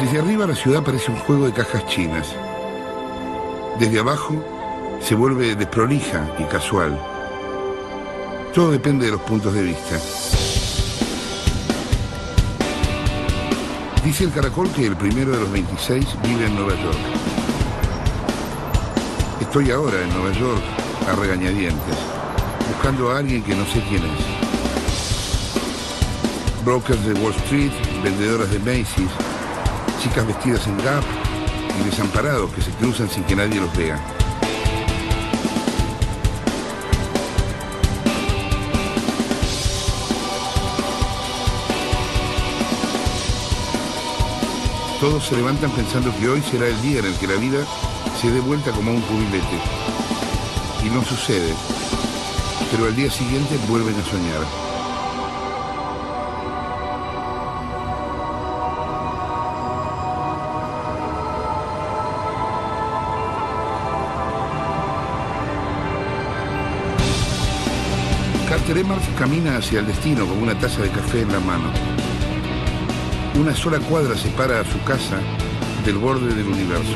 Desde arriba la ciudad parece un juego de cajas chinas. Desde abajo se vuelve desprolija y casual. Todo depende de los puntos de vista. Dice el caracol que el primero de los 26 vive en Nueva York. Estoy ahora en Nueva York a regañadientes, buscando a alguien que no sé quién es. Brokers de Wall Street, vendedoras de Macy's, chicas vestidas en Gap y desamparados que se cruzan sin que nadie los vea. Todos se levantan pensando que hoy será el día en el que la vida se dé vuelta como un cubilete. Y no sucede, pero al día siguiente vuelven a soñar. Carter camina hacia el destino con una taza de café en la mano. Una sola cuadra separa a su casa del borde del universo.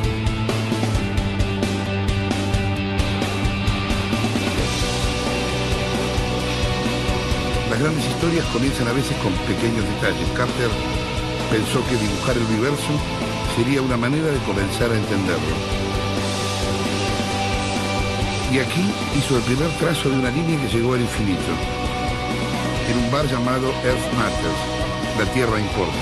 Las grandes historias comienzan a veces con pequeños detalles. Carter pensó que dibujar el universo sería una manera de comenzar a entenderlo. Y aquí hizo el primer trazo de una línea que llegó al infinito. En un bar llamado Earth Matters, la Tierra importa.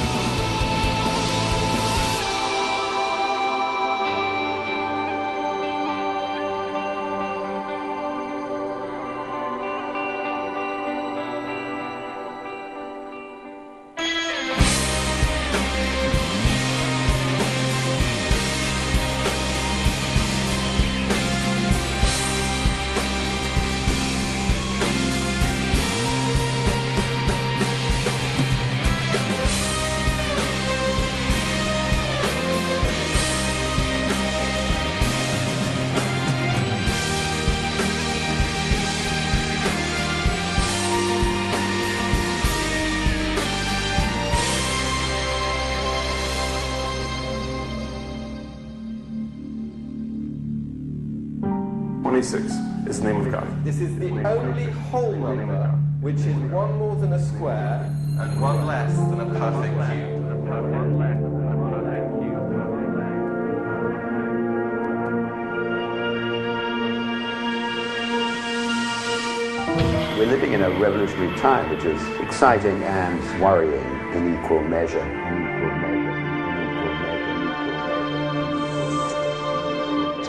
Is the name of God. This is the only whole number which is one more than a square and one less than a perfect cube. We're living in a revolutionary time which is exciting and worrying in equal measure.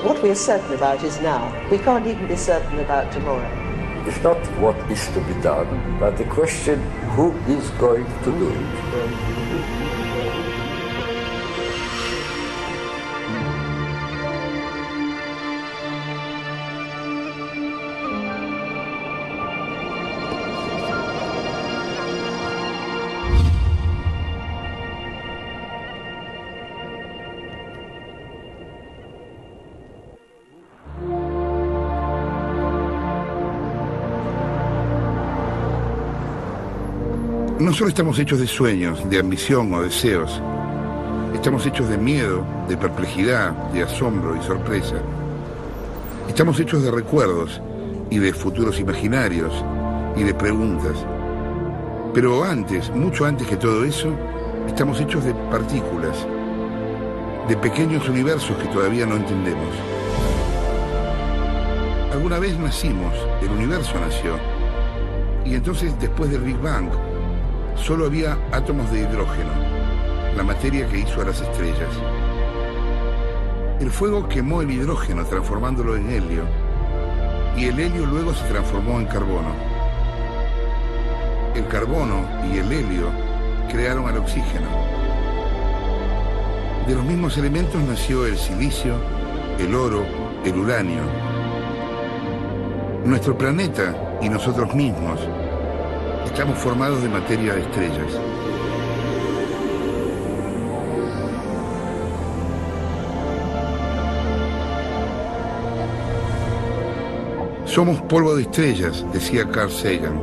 What we are certain about is now. We can't even be certain about tomorrow. It's not what is to be done, but the question, who is going to do it? No solo estamos hechos de sueños, de ambición o deseos. Estamos hechos de miedo, de perplejidad, de asombro y sorpresa. Estamos hechos de recuerdos y de futuros imaginarios y de preguntas. Pero antes, mucho antes que todo eso, estamos hechos de partículas, de pequeños universos que todavía no entendemos. Alguna vez nacimos, el universo nació, y entonces después del Big Bang, solo había átomos de hidrógeno, la materia que hizo a las estrellas. El fuego quemó el hidrógeno transformándolo en helio, y el helio luego se transformó en carbono. El carbono y el helio crearon al oxígeno. De los mismos elementos nació el silicio, el oro, el uranio. Nuestro planeta y nosotros mismos estamos formados de materia de estrellas. Somos polvo de estrellas, decía Carl Sagan.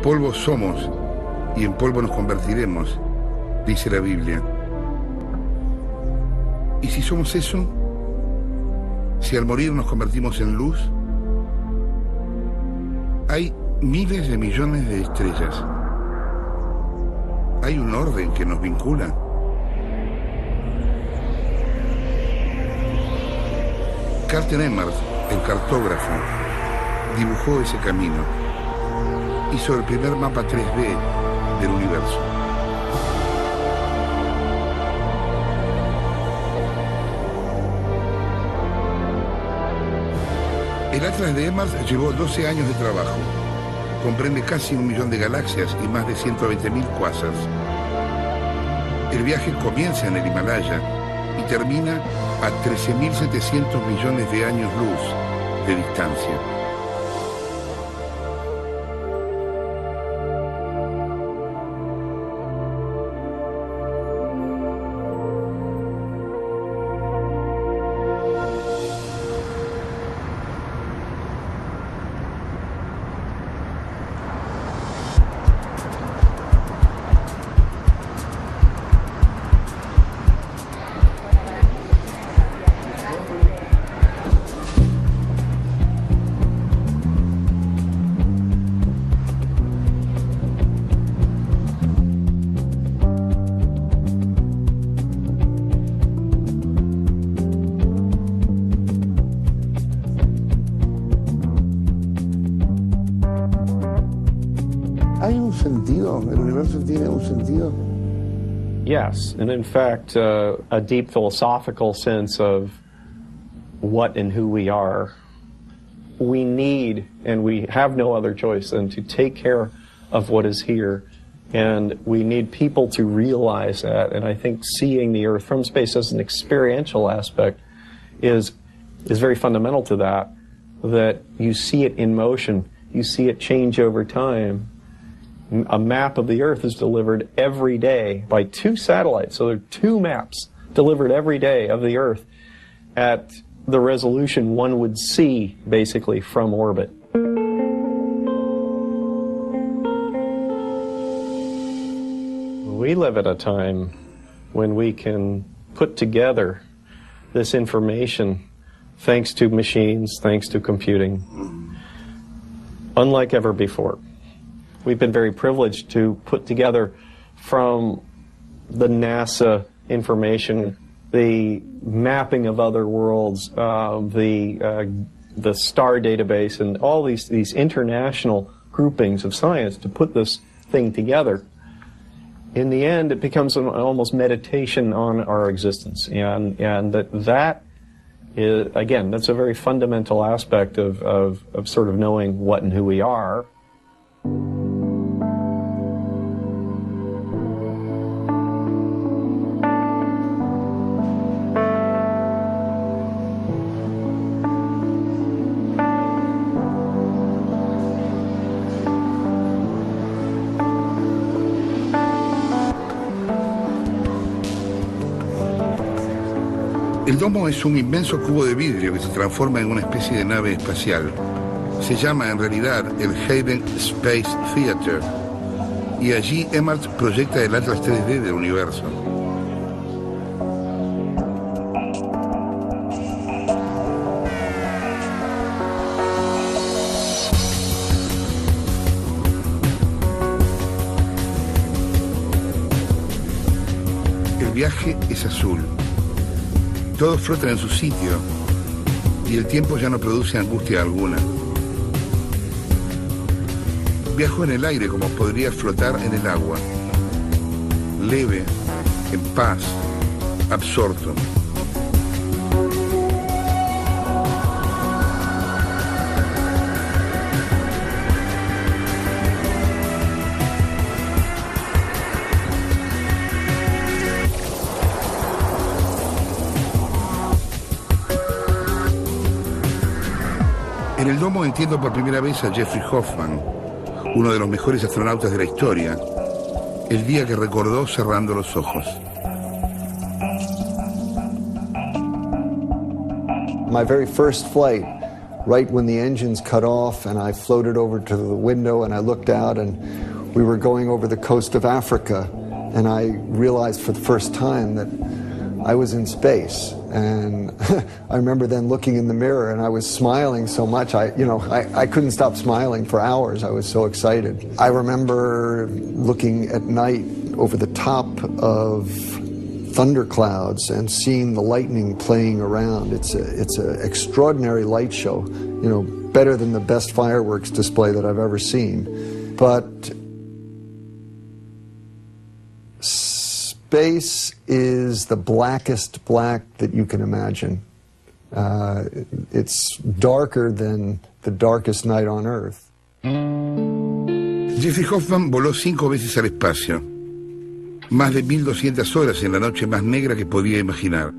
Polvo somos y en polvo nos convertiremos dice la Biblia. ¿Y si somos eso? Si al morir nos convertimos en luz, hay miles de millones de estrellas. ¿Hay un orden que nos vincula? Carl Emmert, el cartógrafo, dibujó ese camino. Hizo el primer mapa 3D del universo. El Atlas de Emmert llevó 12 años de trabajo. Comprende casi 1 millón de galaxias y más de 120.000 cuásars. El viaje comienza en el Himalaya y termina a 13.700 millones de años luz de distancia. ¿Hay un sentido? ¿El universo tiene un sentido? Yes, and in fact, a deep philosophical sense of what and who we are. We need, and we have no other choice than to take care of what is here, and we need people to realize that. And I think seeing the Earth from space as an experiential aspect is very fundamental to that. That you see it in motion, you see it change over time. A map of the Earth is delivered every day by 2 satellites. So there are 2 maps delivered every day of the Earth at the resolution one would see, basically, from orbit. We live at a time when we can put together this information thanks to machines, thanks to computing, unlike ever before. We've been very privileged to put together from the NASA information, the mapping of other worlds, the star database, and all these international groupings of science to put this thing together. In the end, it becomes an almost meditation on our existence, and that is, again, that's a very fundamental aspect of sort of knowing what and who we are. El domo es un inmenso cubo de vidrio que se transforma en una especie de nave espacial. Se llama en realidad el Haven Space Theater y allí Emmert proyecta el Atlas 3D del universo. El viaje es azul. Todos flotan en su sitio y el tiempo ya no produce angustia alguna. Viajo en el aire como podría flotar en el agua, leve, en paz, absorto. En el domo entiendo por primera vez a Jeffrey Hoffman, uno de los mejores astronautas de la historia, el día que recordó cerrando los ojos. My very first flight, right when the engines cut off and I floated over to the window and I looked out and we were going over the coast of Africa and I realized for the first time that I was in space. And I remember then looking in the mirror, and I was smiling so much, I couldn't stop smiling for hours. I was so excited. I remember looking at night over the top of thunderclouds and seeing the lightning playing around. It's an extraordinary light show, better than the best fireworks display that I've ever seen. But space is the blackest black that you can imagine. It's darker than the darkest night on Earth. Jeffrey Hoffman voló 5 veces al espacio. Más de 1200 horas en la noche más negra que podía imaginar.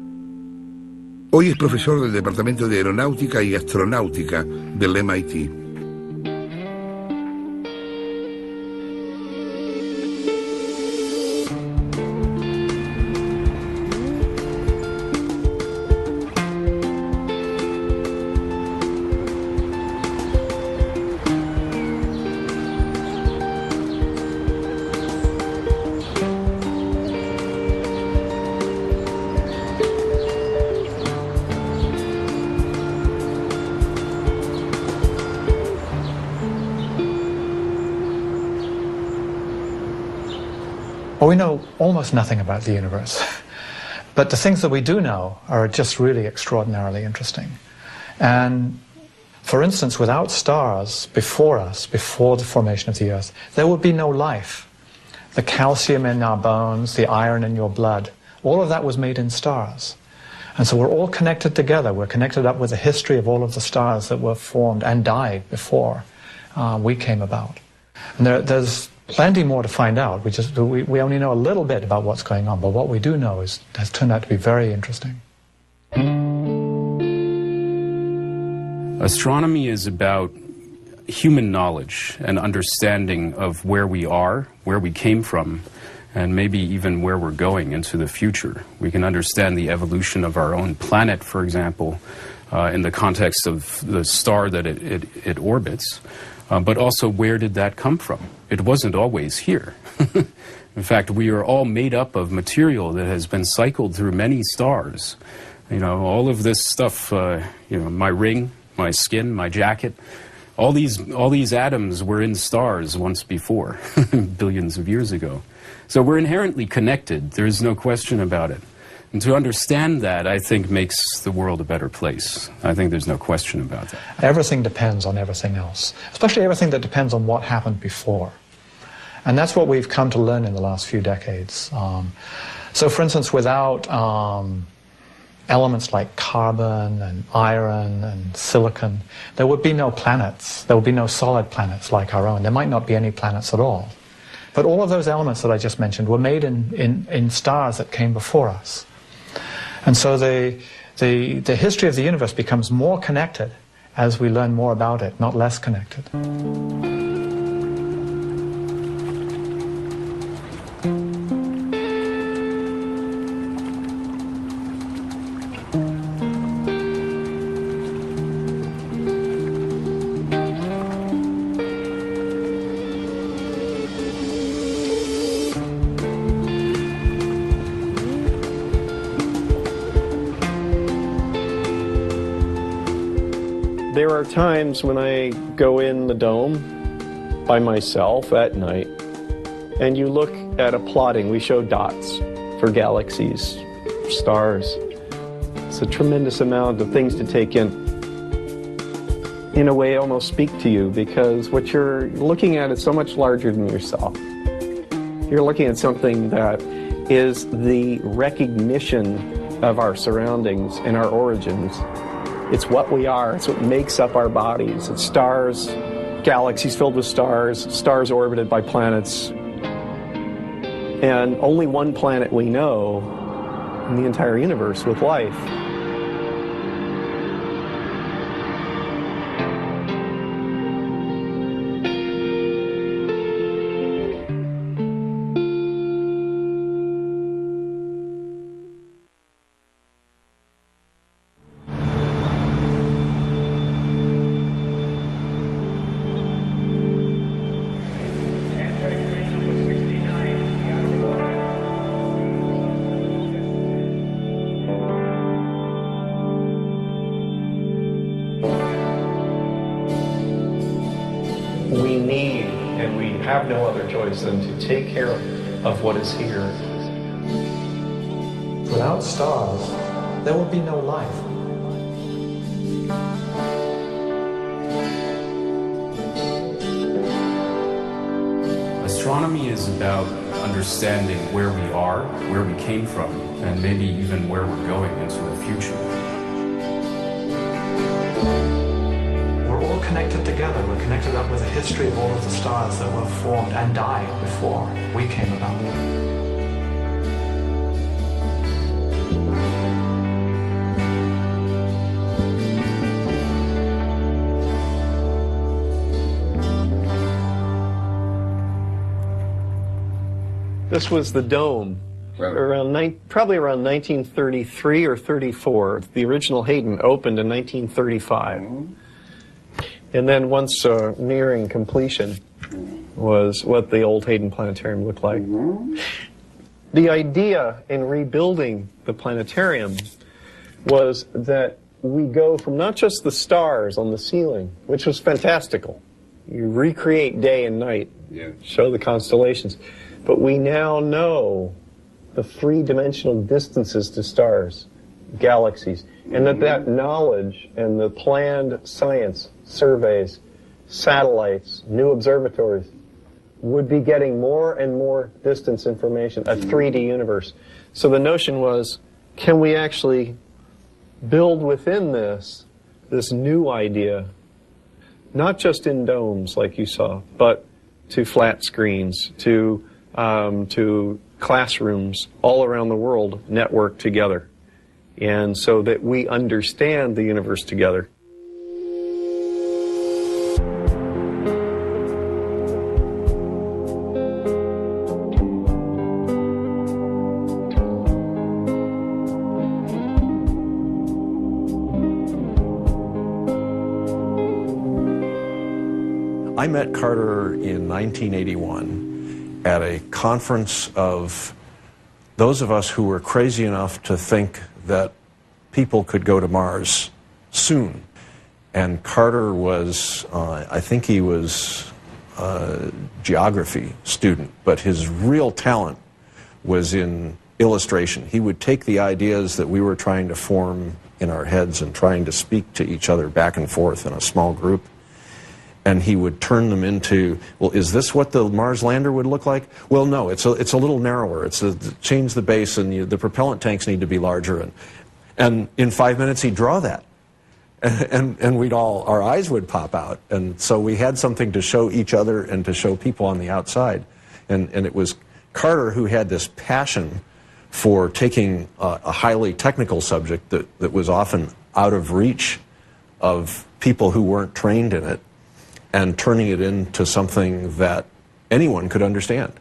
Hoy es profesor del Departamento de Aeronáutica y Astronáutica del MIT. Well, we know almost nothing about the universe, but the things that we do know are just really extraordinarily interesting. And for instance, without stars before us, before the formation of the Earth, there would be no life. The calcium in our bones, the iron in your blood, all of that was made in stars. And so we're all connected together. We're connected up with the history of all of the stars that were formed and died before we came about. And there's plenty more to find out. We only know a little bit about what's going on, but what we do know has turned out to be very interesting. Astronomy is about human knowledge and understanding of where we are, where we came from, and maybe even where we're going into the future. We can understand the evolution of our own planet, for example, in the context of the star that it orbits. But also, where did that come from? It wasn't always here. In fact, we are all made up of material that has been cycled through many stars. All of this stuff, my ring, my skin, my jacket, all these atoms were in stars once before, billions of years ago. So we're inherently connected. There is no question about it. And to understand that, I think, makes the world a better place. I think there's no question about that. Everything depends on everything else, especially everything that depends on what happened before. And that's what we've come to learn in the last few decades. So, for instance, without elements like carbon and iron and silicon, there would be no planets. There would be no solid planets like our own. There might not be any planets at all. But all of those elements that I just mentioned were made in stars that came before us. And so the history of the universe becomes more connected as we learn more about it, not less connected. There are times when I go in the dome by myself at night, and you look at a plotting. We show dots for galaxies, stars. It's a tremendous amount of things to take in a way, almost speak to you, because what you're looking at is so much larger than yourself. You're looking at something that is the recognition of our surroundings and our origins. It's what we are. It's what makes up our bodies. It's stars, galaxies filled with stars, stars orbited by planets, and only one planet we know in the entire universe with life. have no other choice than to take care of what is here. Without stars, there would be no life. Astronomy is about understanding where we are, where we came from, and maybe even where we're going into the future. We're all connected together. We're connected up with the history of all of the stars that were formed and died before we came about. This was the dome, probably around 1933 or 34. The original Hayden opened in 1935. And then once nearing completion was what the old Hayden Planetarium looked like. The idea in rebuilding the planetarium was that we go from not just the stars on the ceiling, which was fantastical. You recreate day and night, show the constellations. But we now know the three-dimensional distances to stars, galaxies, and that knowledge and the planned science, surveys, satellites, new observatories would be getting more and more distance information, a 3D universe. So the notion was, can we actually build within this new idea, not just in domes like you saw, but to flat screens, to classrooms all around the world networked together, and so that we understand the universe together. I met Carter in 1981 at a conference of those of us who were crazy enough to think that people could go to Mars soon. And Carter was, I think he was a geography student, but his real talent was in illustration. He would take the ideas that we were trying to form in our heads and trying to speak to each other back and forth in a small group, and he would turn them into, well, is this what the Mars lander would look like? Well, no, it's a little narrower. Change the base, and the propellant tanks need to be larger. And in 5 minutes, he'd draw that. And we'd all, our eyes would pop out. And so we had something to show each other and to show people on the outside. And it was Carter who had this passion for taking a highly technical subject that was often out of reach of people who weren't trained in it, and turning it into something that anyone could understand.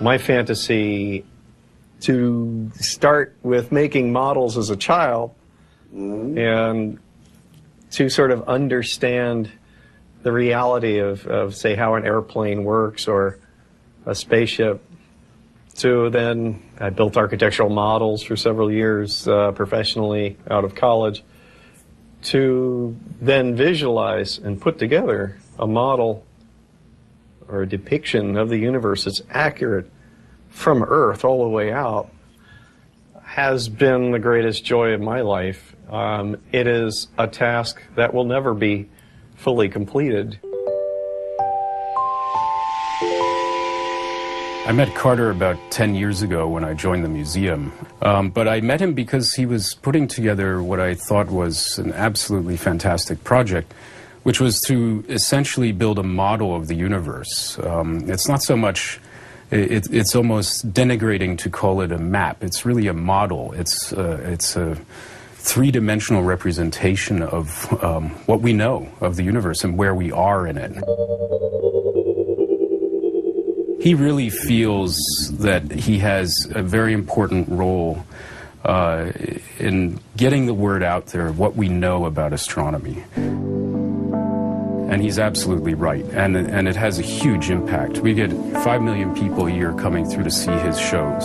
My fantasy to start with making models as a child and to sort of understand the reality of, say, how an airplane works or a spaceship. So then I built architectural models for several years professionally out of college, to then visualize and put together a model or a depiction of the universe that's accurate from Earth all the way out. has been the greatest joy of my life. It is a task that will never be fully completed. I met Carter about 10 years ago when I joined the museum, but I met him because he was putting together what I thought was an absolutely fantastic project, which was to essentially build a model of the universe. It's not so much, it's almost denigrating to call it a map. It's really a model. It's a three-dimensional representation of what we know of the universe and where we are in it. He really feels that he has a very important role in getting the word out there of what we know about astronomy. And he's absolutely right, and it has a huge impact. We get 5 million people a year coming through to see his shows.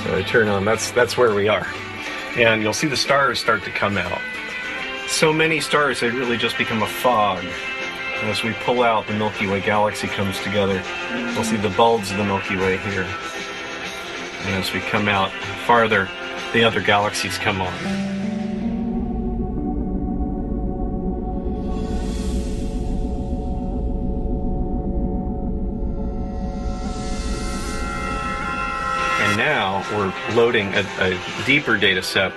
So I turn on, that's where we are. And you'll see the stars start to come out. So many stars, they really just become a fog. And as we pull out, the Milky Way galaxy comes together. We'll see the bulbs of the Milky Way here. And as we come out farther, the other galaxies come on. Now we're loading a deeper data set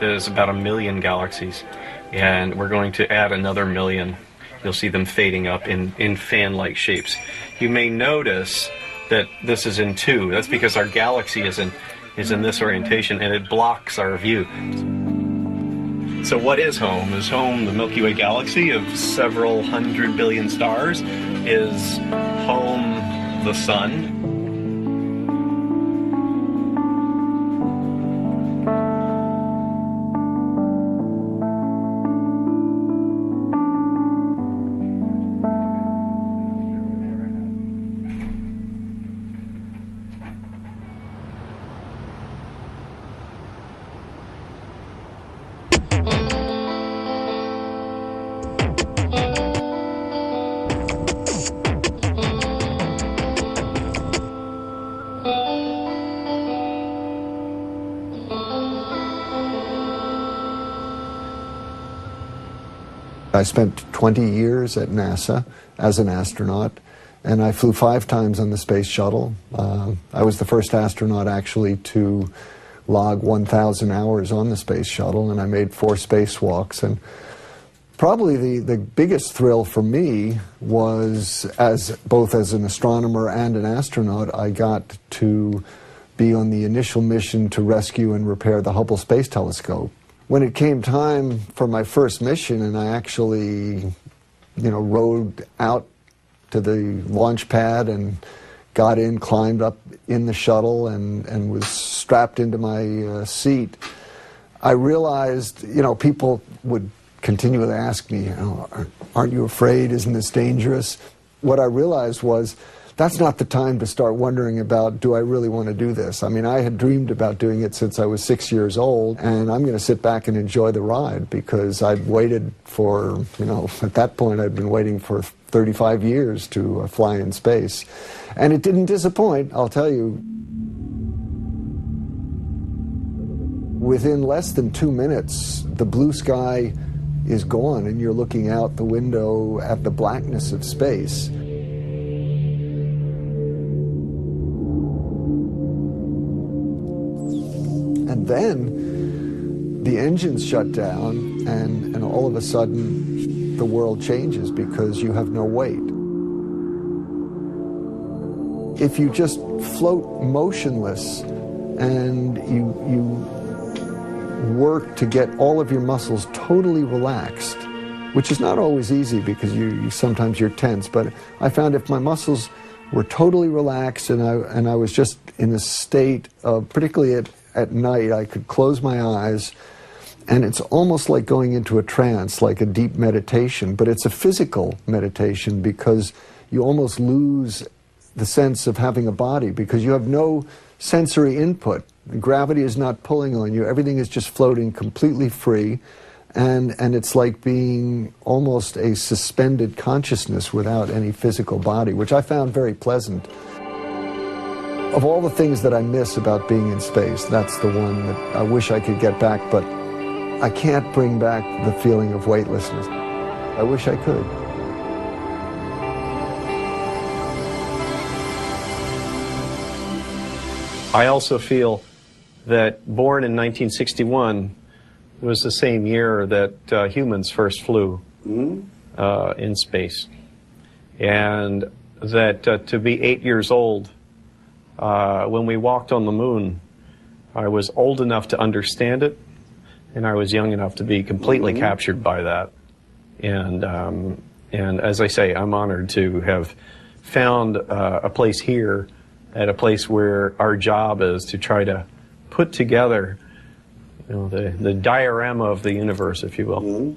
that is about 1 million galaxies, and we're going to add another 1 million. You'll see them fading up in fan-like shapes. You may notice that this is in 2. That's because our galaxy is in this orientation, and it blocks our view. So what is home? Is home the Milky Way galaxy of several 100 billion stars? Is home the sun? I spent 20 years at NASA as an astronaut, and I flew 5 times on the space shuttle. I was the first astronaut actually to log 1,000 hours on the space shuttle, and I made 4 spacewalks. And probably the biggest thrill for me was, both as an astronomer and an astronaut, I got to be on the initial mission to rescue and repair the Hubble Space Telescope. When it came time for my first mission, and I actually, rode out to the launch pad and got in, climbed up in the shuttle, and was strapped into my seat, I realized, people would continually ask me, aren't you afraid? Isn't this dangerous? What I realized was, that's not the time to start wondering about, do I really want to do this? I mean, I had dreamed about doing it since I was 6 years old, and I'm going to sit back and enjoy the ride, because I'd waited for, at that point I'd been waiting for 35 years to fly in space. And it didn't disappoint, I'll tell you. Within less than 2 minutes, the blue sky is gone, and you're looking out the window at the blackness of space. And then the engines shut down, and all of a sudden the world changes, because you have no weight. If you just float motionless and you work to get all of your muscles totally relaxed, which is not always easy, because sometimes you're tense, but I found if my muscles were totally relaxed and I was just in a state of, particularly at night, I could close my eyes, and it's almost like going into a trance, like a deep meditation, but it's a physical meditation, because you almost lose the sense of having a body, because you have no sensory input. Gravity is not pulling on you. Everything is just floating completely free. And it's like being almost a suspended consciousness without any physical body, which I found very pleasant. Of all the things that I miss about being in space, that's the one that I wish I could get back, but I can't bring back the feeling of weightlessness. I wish I could. I also feel that born in 1961 was the same year that humans first flew in space. And that to be 8 years old, when we walked on the moon, I was old enough to understand it, and I was young enough to be completely captured by that. And as I say, I'm honored to have found a place here, at a place where our job is to try to put together, you know, the diorama of the universe, if you will.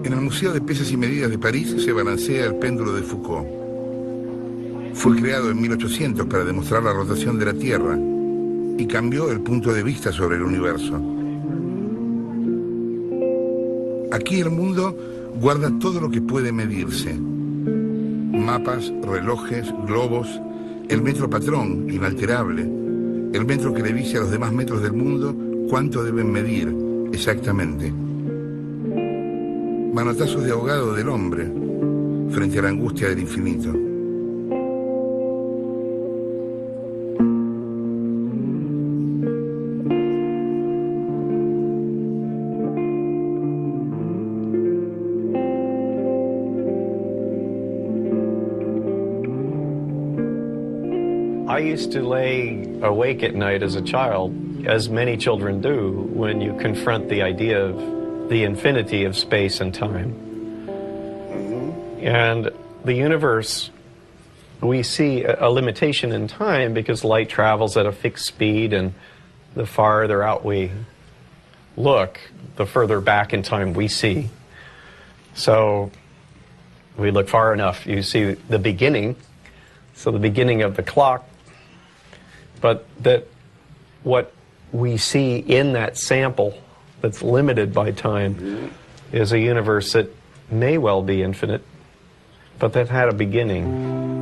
En el Museo de Pesas y Medidas de París se balancea el péndulo de Foucault. Fue creado en 1800 para demostrar la rotación de la Tierra y cambió el punto de vista sobre el universo. Aquí el mundo guarda todo lo que puede medirse. Mapas, relojes, globos, el metro patrón, inalterable, el metro que le dice a los demás metros del mundo cuánto deben medir exactamente. Manotazos de ahogado del hombre frente a la angustia del infinito. I used to lay awake at night as a child, as many children do, when you confront the idea of the infinity of space and time. And the universe, we see a limitation in time because light travels at a fixed speed, and the farther out we look, the further back in time we see. So we look far enough, you see the beginning, so the beginning of the clock, but that what we see in that sample that's limited by time is a universe that may well be infinite, but that had a beginning.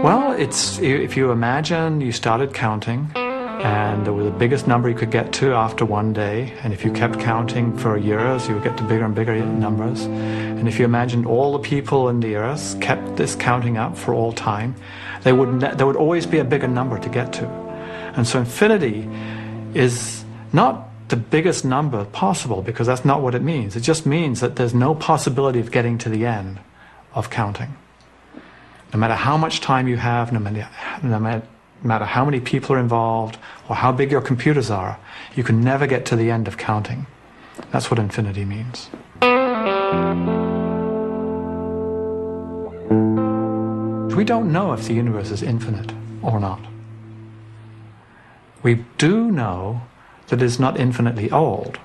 Well, if you imagine you started counting and there was the biggest number you could get to after one day, and if you kept counting for years, you would get to bigger and bigger numbers. And if you imagined all the people in the earth kept this counting up for all time, there would always be a bigger number to get to. And so infinity is not the biggest number possible, because that's not what it means. It just means that there's no possibility of getting to the end of counting. No matter how much time you have, no matter how many people are involved, or how big your computers are, you can never get to the end of counting. That's what infinity means. We don't know if the universe is infinite or not. We do know that it's not infinitely old.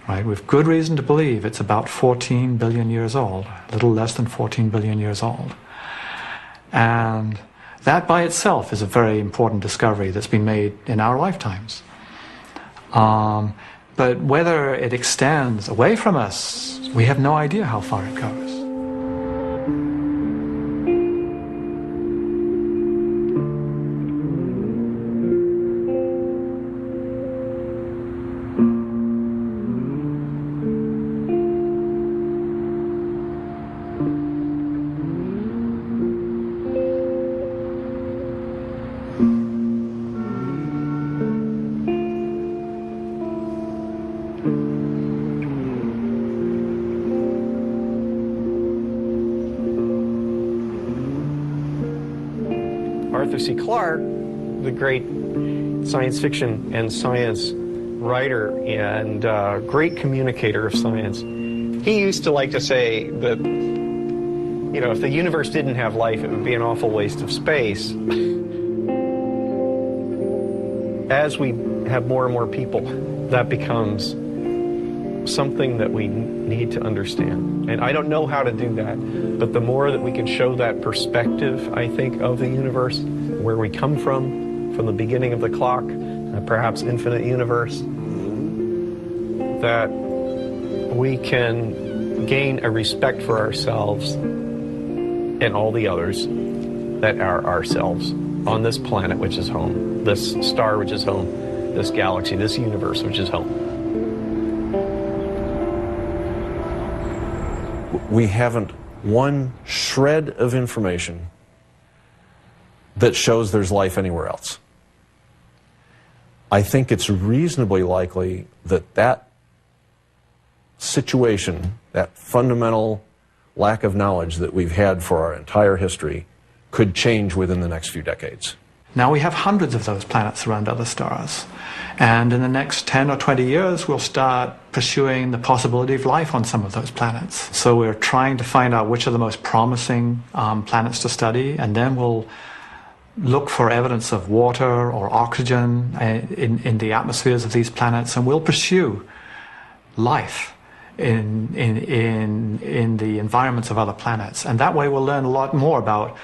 Right? We've good reason to believe it's about 14 billion years old, a little less than 14 billion years old. And that by itself is a very important discovery that's been made in our lifetimes. But whether it extends away from us, we have no idea how far it goes. Arthur C. Clarke, the great science fiction and science writer and great communicator of science, he used to like to say that, you know, if the universe didn't have life, it would be an awful waste of space. As we have more and more people, that becomes something that we need to understand. And I don't know how to do that, but the more that we can show that perspective, I think, of the universe, where we come from the beginning of the clock, perhaps infinite universe, that we can gain a respect for ourselves and all the others that are ourselves on this planet, which is home, this star, which is home, this galaxy, this universe, which is home. We haven't one shred of information that shows there's life anywhere else. I think it's reasonably likely that that situation, that fundamental lack of knowledge that we've had for our entire history, could change within the next few decades. Now we have hundreds of those planets around other stars. And in the next 10 or 20 years, we'll start pursuing the possibility of life on some of those planets. So we're trying to find out which are the most promising planets to study, and then we'll look for evidence of water or oxygen in the atmospheres of these planets, and we'll pursue life in the environments of other planets. And that way we'll learn a lot more about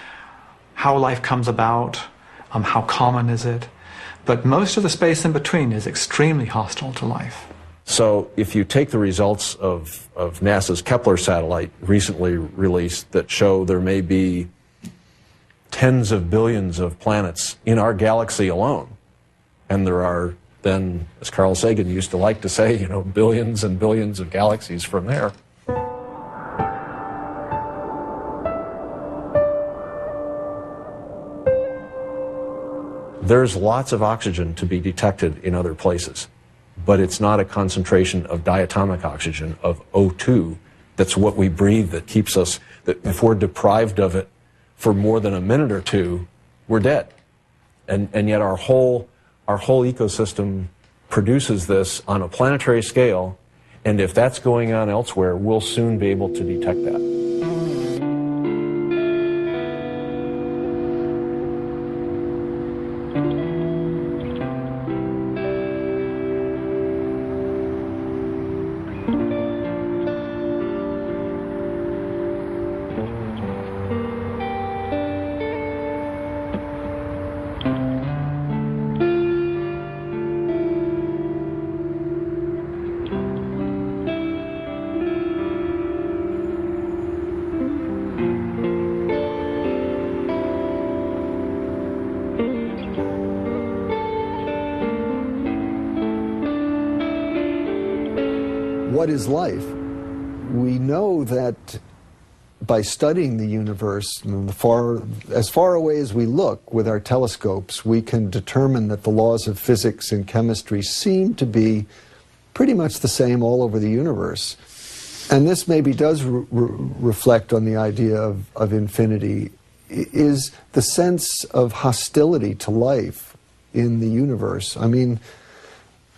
how life comes about, how common is it. But most of the space in between is extremely hostile to life. So if you take the results of NASA's Kepler satellite recently released that show there may be tens of billions of planets in our galaxy alone, and there are then, as Carl Sagan used to like to say, you know, billions and billions of galaxies from there. There's lots of oxygen to be detected in other places, but it's not a concentration of diatomic oxygen, of O2, that's what we breathe, that keeps us, that if we're deprived of it for more than a minute or two, we're dead. And yet our whole ecosystem produces this on a planetary scale, and if that's going on elsewhere, we'll soon be able to detect that. What is life? We know that by studying the universe, as far away as we look with our telescopes, we can determine that the laws of physics and chemistry seem to be pretty much the same all over the universe. And this maybe does reflect on the idea of infinity, is the sense of hostility to life in the universe. I mean,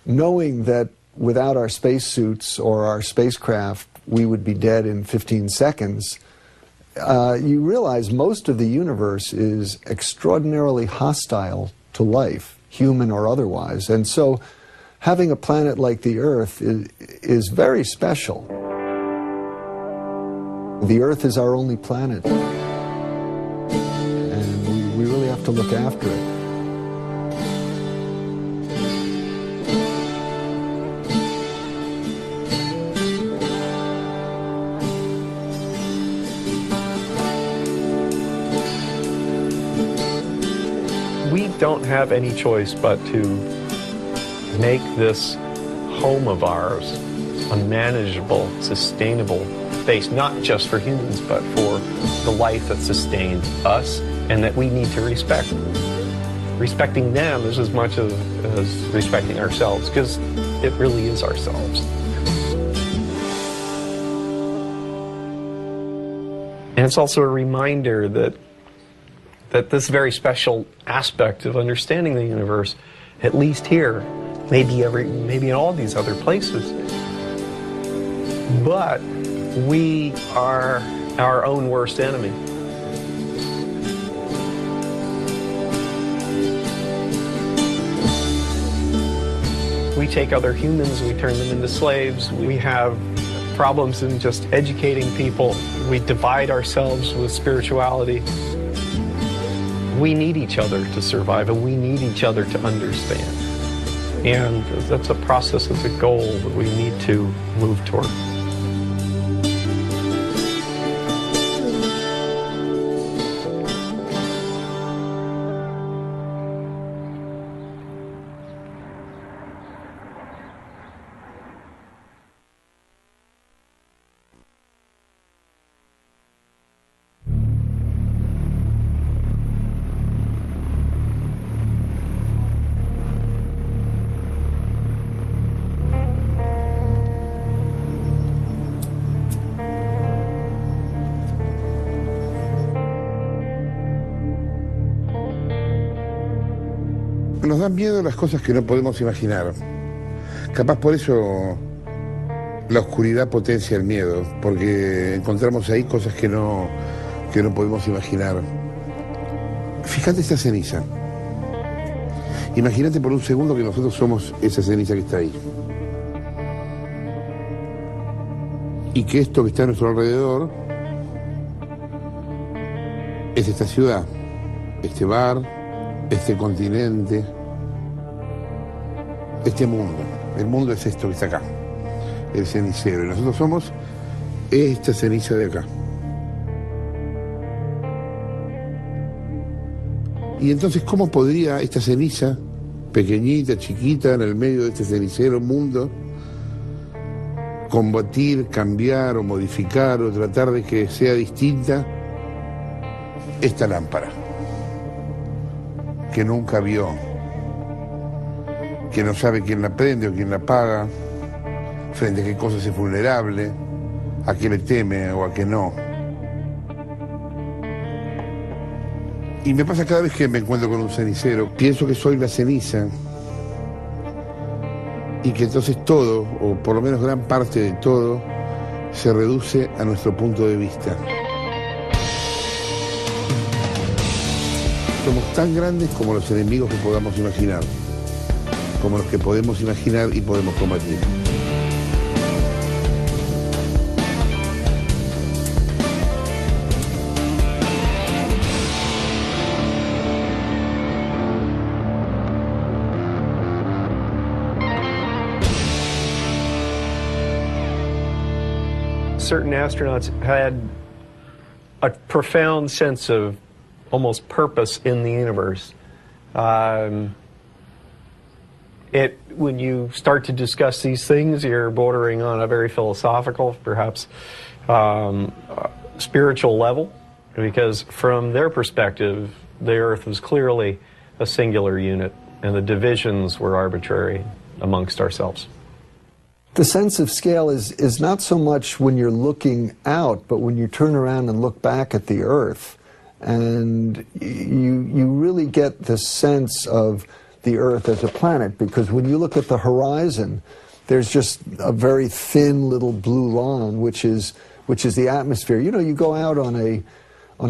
knowing that without our spacesuits or our spacecraft, we would be dead in 15 seconds, you realize most of the universe is extraordinarily hostile to life, human or otherwise. And so having a planet like the Earth is very special. The Earth is our only planet, and we really have to look after it. We don't have any choice but to make this home of ours a manageable, sustainable space, not just for humans, but for the life that sustains us and that we need to respect. Respecting them is as much as respecting ourselves, because it really is ourselves. And it's also a reminder that this very special aspect of understanding the universe, at least here, maybe in all these other places, but we are our own worst enemy. We take other humans, we turn them into slaves. We have problems in just educating people. We divide ourselves with spirituality. We need each other to survive, and we need each other to understand. And that's a process, it's a goal that we need to move toward. Nos dan miedo las cosas que no podemos imaginar. Capaz por eso la oscuridad potencia el miedo, porque encontramos ahí cosas que no podemos imaginar. Fíjate esta ceniza. Imagínate por un segundo que nosotros somos esa ceniza que está ahí. Y que esto que está a nuestro alrededor es esta ciudad, este bar, este continente, este mundo. El mundo es esto que está acá, el cenicero. Y nosotros somos esta ceniza de acá. Y entonces, ¿cómo podría esta ceniza, pequeñita, chiquita, en el medio de este cenicero mundo, combatir, cambiar o modificar o tratar de que sea distinta esta lámpara? Que nunca vio, que no sabe quién la prende o quién la apaga, frente a qué cosa es vulnerable, a qué le teme o a qué no. Y me pasa cada vez que me encuentro con un cenicero, pienso que soy la ceniza y que entonces todo, o por lo menos gran parte de todo, se reduce a nuestro punto de vista. Somos tan grandes como los enemigos que podamos imaginar, como los que podemos imaginar y podemos combatir. Certain astronauts had a profound sense of almost purpose in the universe. When you start to discuss these things, you're bordering on a very philosophical, perhaps spiritual level, because from their perspective, the Earth was clearly a singular unit, and the divisions were arbitrary amongst ourselves. The sense of scale is not so much when you're looking out, but when you turn around and look back at the Earth. And you really get the sense of the Earth as a planet, because when you look at the horizon, there's just a very thin little blue lawn, which is the atmosphere. You know, you go out on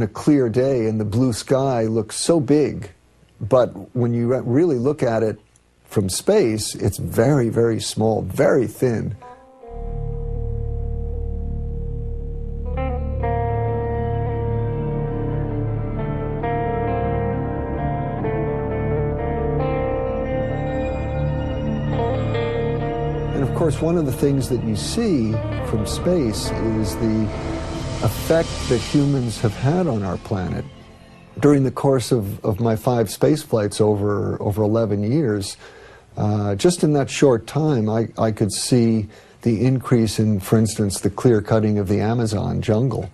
a clear day and the blue sky looks so big, but when you really look at it from space, it's very, very small, very thin. And of course, one of the things that you see from space is the effect that humans have had on our planet. During the course of my 5 space flights over 11 years, just in that short time, I could see the increase in, for instance, the clear cutting of the Amazon jungle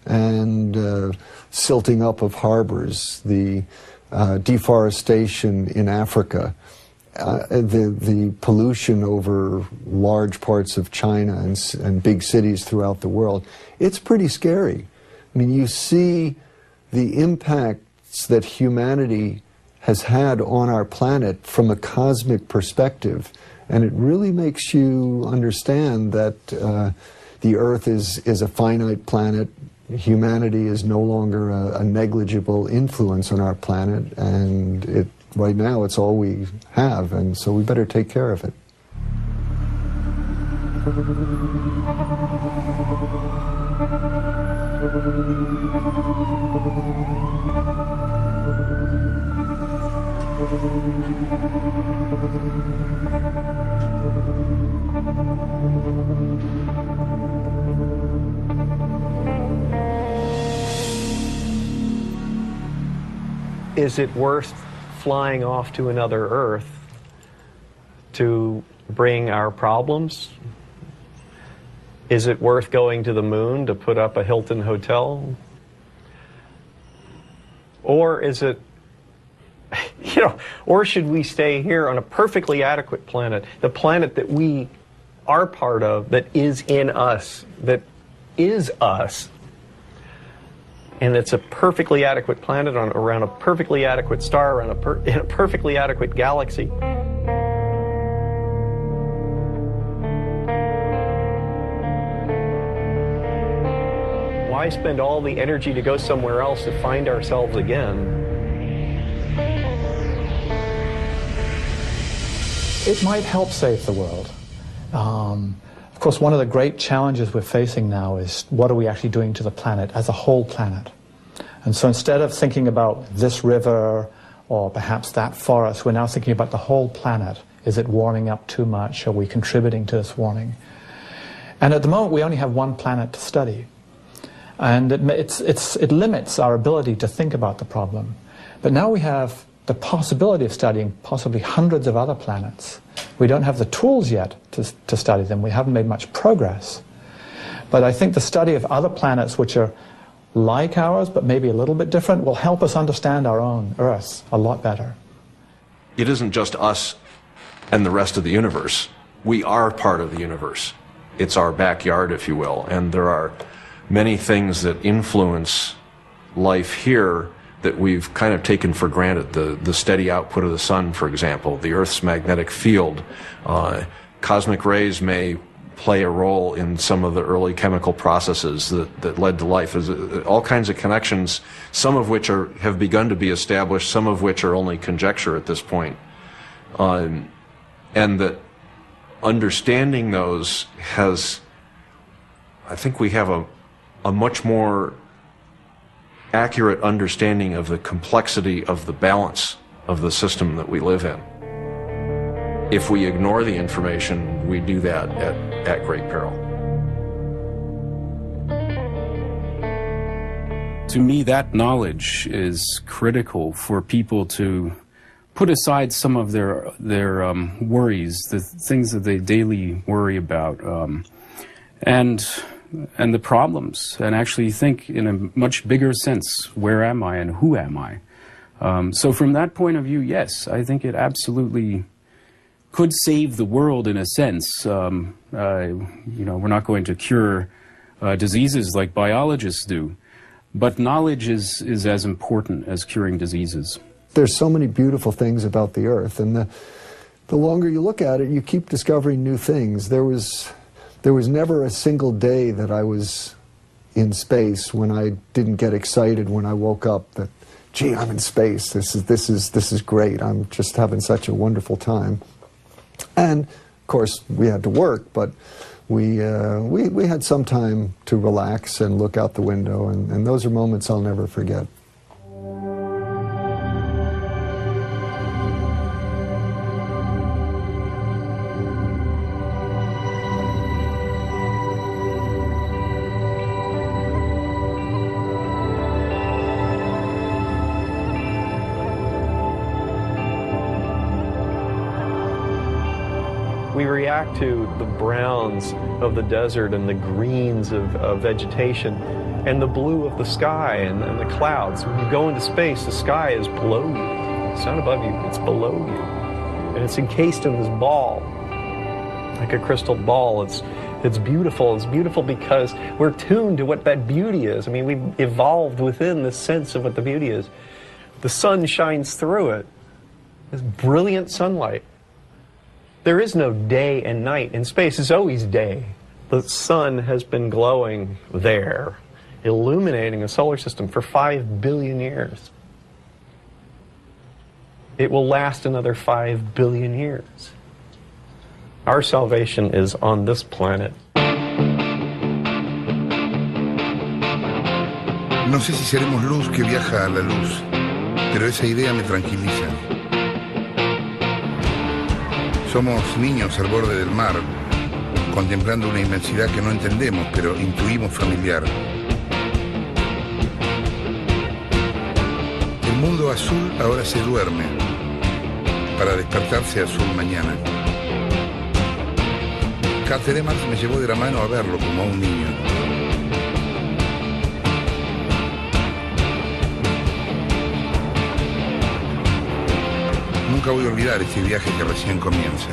and silting up of harbors, the deforestation in Africa, the pollution over large parts of China and big cities throughout the world. It's pretty scary. I mean, you see the impacts that humanity has had on our planet from a cosmic perspective, and it really makes you understand that the Earth is a finite planet. Humanity is no longer a negligible influence on our planet, and right now it's all we have, and so we better take care of it. Is it worth flying off to another Earth to bring our problems? Is it worth going to the moon to put up a Hilton hotel? Or is it, or should we stay here on a perfectly adequate planet, the planet that we are part of, that is in us, that is us, and it's a perfectly adequate planet around a perfectly adequate star, in a perfectly adequate galaxy? Why spend all the energy to go somewhere else to find ourselves again? It might help save the world. Of course, one of the great challenges we're facing now is what are we actually doing to the planet as a whole planet? And so instead of thinking about this river or perhaps that forest, we're now thinking about the whole planet. Is it warming up too much? Are we contributing to this warming? And at the moment, we only have one planet to study. And it limits our ability to think about the problem. But now we have the possibility of studying possibly hundreds of other planets. We don't have the tools yet to study them. We haven't made much progress. But I think the study of other planets which are like ours, but maybe a little bit different, will help us understand our own Earth a lot better. It isn't just us and the rest of the universe. We are part of the universe. It's our backyard, if you will, and there are many things that influence life here that we've kind of taken for granted. The steady output of the sun, for example, the Earth's magnetic field. Cosmic rays may play a role in some of the early chemical processes that led to life. There's all kinds of connections, some of which have begun to be established, some of which are only conjecture at this point. And that understanding those I think we have a much more accurate understanding of the complexity of the balance of the system that we live in. If we ignore the information, we do that at great peril. To me, that knowledge is critical for people to put aside some of their worries, the things that they daily worry about, and the problems, and actually think in a much bigger sense, where am I and who am I? So from that point of view, yes, I think it absolutely could save the world in a sense. We're not going to cure diseases like biologists do, but knowledge is as important as curing diseases. There's so many beautiful things about the Earth, and the longer you look at it, you keep discovering new things. There was never a single day that I was in space when I didn't get excited when I woke up that, gee, I'm in space. This is great. I'm just having such a wonderful time. And of course, we had to work, but we had some time to relax and look out the window, and those are moments I'll never forget. We react to the browns of the desert and the greens of vegetation and the blue of the sky and the clouds. When you go into space, the sky is below you. It's not above you, it's below you. And it's encased in this ball, like a crystal ball. It's beautiful. It's beautiful because we're tuned to what that beauty is. I mean, we've evolved within the sense of what the beauty is. The sun shines through it. This brilliant sunlight. There is no day and night. In space, it's always day. The sun has been glowing there, illuminating a solar system for 5 billion years. It will last another 5 billion years. Our salvation is on this planet. No sé si seremos luz que viaja a la luz, pero esa idea me tranquiliza. Somos niños al borde del mar, contemplando una inmensidad que no entendemos, pero intuimos familiar. El mundo azul ahora se duerme, para despertarse azul mañana. Carter Marx me llevó de la mano a verlo como a un niño. Nunca voy a olvidar este viaje que recién comienza.